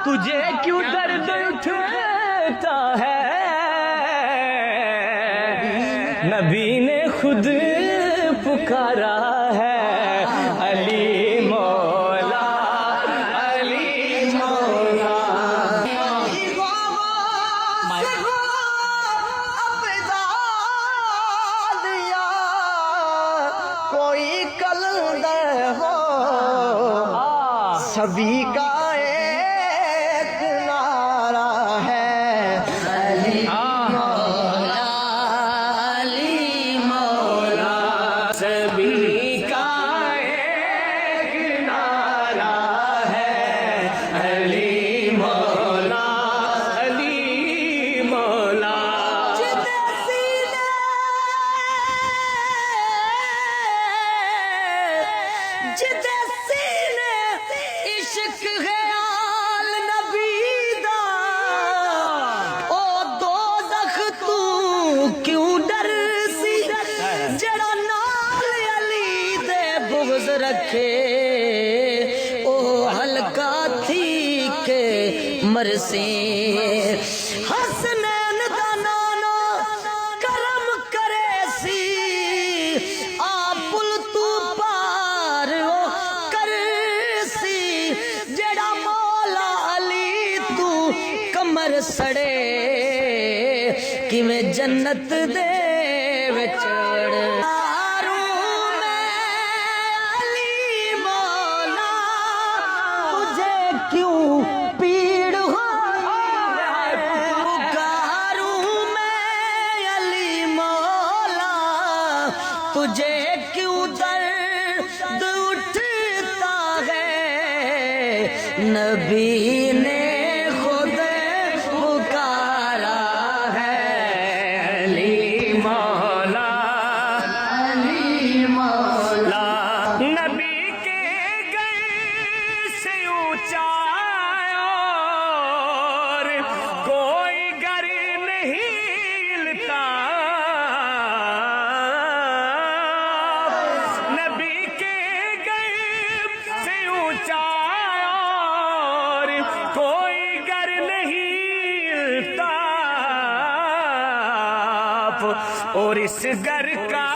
تجھے کیوں درد اٹھتا ہے؟ نبی نے خود پکارا ہے، علی مولا علی مولا۔ کوئی کلندر ہو سبھی کا ایک نعرہ ہے، علی مولا علی مولا۔ سبھی کا ایک نعرہ ہے، علی مولا علی مولا۔ جدے سینے عشق ہے آل نبی دا، او دوزخ تو کیوں ڈر سی؟ جڑا نال علی دے بغض رکھے، او ہلکا تھی کے مرسی۔ حسنین دا نانا کرم کرے سی، آپل تو پار او کر سی۔ جڑا مولا علی تو کمر سڑے، کیویں جنت دے وچ وڑ۔ علی مولا تجھے کیوں پیڑ ہوئی؟ پکاروں میں علی مولا تجھے کیوں درد اٹھتا ہے؟ نبی نے خود پکارا ہے، علی مولا علی مولا۔ نبی کے گھر سے اونچا اور کوئی گھر نہیں ہلتا، نبی کے گھر سے اونچا اور کوئی گھر نہیں ہلتا، اور اس گھر کا